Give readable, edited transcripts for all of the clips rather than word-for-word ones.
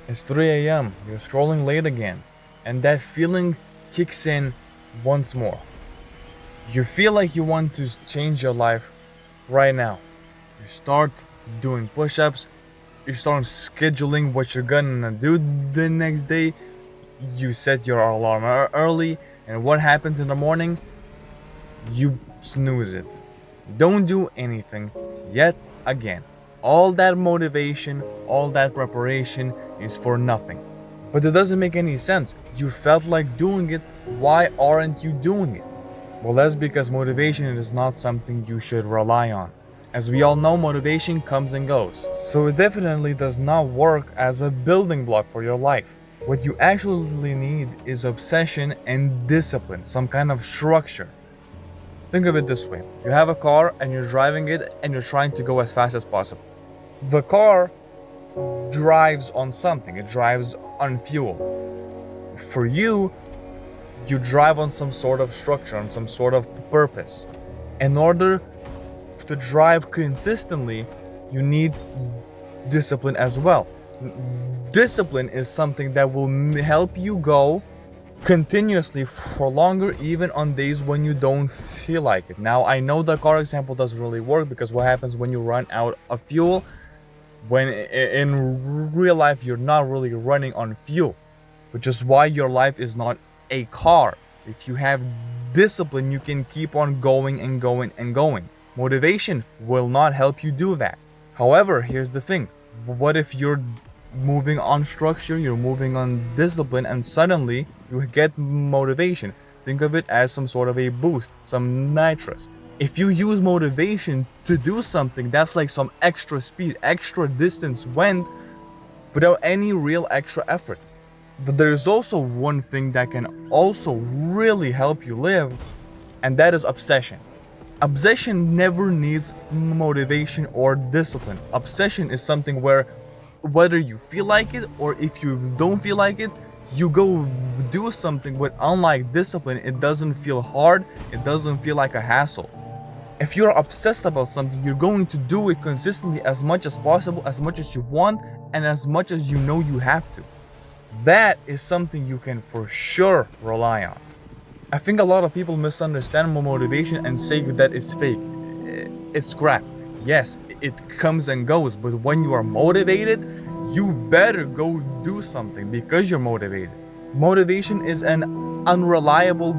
It's 3 a.m., you're scrolling late again, and that feeling kicks in once more. You feel like you want to change your life right now. You start doing push ups, you start scheduling what you're gonna do the next day, you set your alarm early, and what happens in the morning? You snooze it. Don't do anything yet again. All that motivation, all that preparation is for nothing. But it doesn't make any sense. You felt like doing it, why aren't you doing it? Well, that's because motivation is not something you should rely on. As we all know, motivation comes and goes. So it definitely does not work as a building block for your life. What you actually need is obsession and discipline, some kind of structure. Think of it this way. You have a car and you're driving it and you're trying to go as fast as possible. The car drives on something, it drives on fuel. For you, you drive on some sort of structure, on some sort of purpose. In order to drive consistently, you need discipline as well. Discipline is something that will help you go continuously for longer, even on days when you don't feel like it. Now, I know the car example doesn't really work because what happens when you run out of fuel? When in real life you're not really running on fuel, which is why your life is not a car. If you have discipline, you can keep on going and going and going. Motivation will not help you do that. However, here's the thing. What if you're moving on structure, you're moving on discipline, and suddenly you get motivation? Think of it as some sort of a boost, some nitrous. If you use motivation to do something, that's like some extra speed, extra distance went without any real extra effort. There's also one thing that can also really help you live, and that is obsession. Obsession never needs motivation or discipline. Obsession is something where whether you feel like it or if you don't feel like it, you go do something. But unlike discipline, it doesn't feel hard, it doesn't feel like a hassle. If you're obsessed about something, you're going to do it consistently as much as possible, as much as you want, and as much as you know you have to. That is something you can for sure rely on. I think a lot of people misunderstand motivation and say that it's fake. It's crap. Yes, it comes and goes, but when you are motivated, you better go do something because you're motivated. Motivation is an unreliable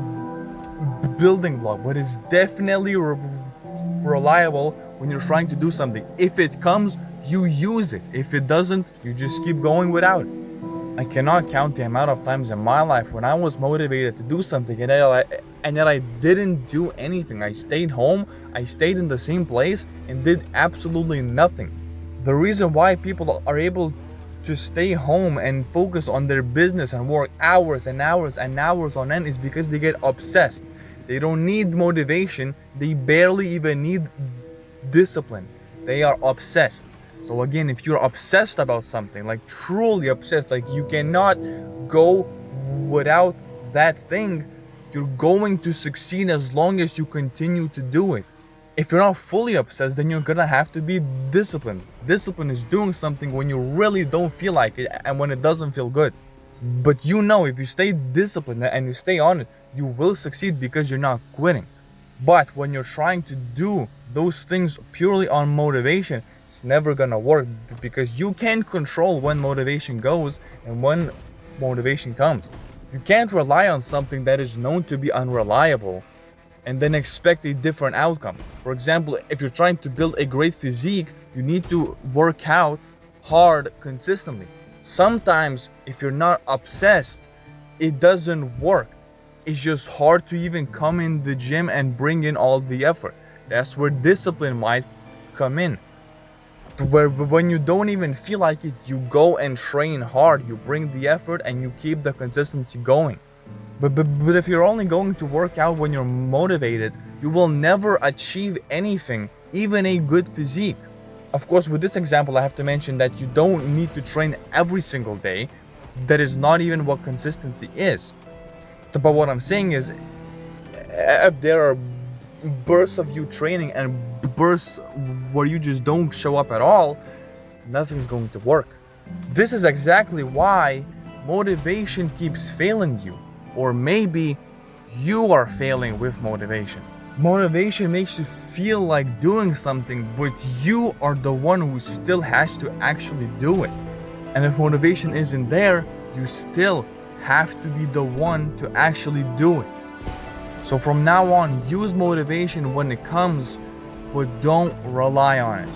building block, but it's definitely reliable when you're trying to do something. If it comes, you use it. If it doesn't, you just keep going without it. I cannot count the amount of times in my life when I was motivated to do something and yet I didn't do anything. I stayed home, I stayed in the same place and did absolutely nothing. The reason why people are able to stay home and focus on their business and work hours and hours and hours on end is because they get obsessed. They don't need motivation, they barely even need discipline. They are obsessed. So again, if you're obsessed about something, like truly obsessed, like you cannot go without that thing, you're going to succeed as long as you continue to do it. If you're not fully obsessed, then you're gonna have to be disciplined. Discipline is doing something when you really don't feel like it and when it doesn't feel good. But you know, if you stay disciplined and you stay on it, you will succeed because you're not quitting. But when you're trying to do those things purely on motivation, it's never gonna work because you can't control when motivation goes and when motivation comes. You can't rely on something that is known to be unreliable and then expect a different outcome. For example, if you're trying to build a great physique, you need to work out hard consistently. Sometimes, if you're not obsessed, it doesn't work. It's just hard to even come in the gym and bring in all the effort. That's where discipline might come in. Where when you don't even feel like it, you go and train hard, you bring the effort and you keep the consistency going. But if you're only going to work out when you're motivated, you will never achieve anything, even a good physique. Of course, with this example, I have to mention that you don't need to train every single day. That is not even what consistency is. But what I'm saying is, if there are bursts of you training and bursts where you just don't show up at all, nothing's going to work. This is exactly why motivation keeps failing you, or maybe you are failing with motivation. Motivation makes you feel like doing something, but you are the one who still has to actually do it. And if motivation isn't there, you still have to be the one to actually do it. So from now on, use motivation when it comes, but don't rely on it.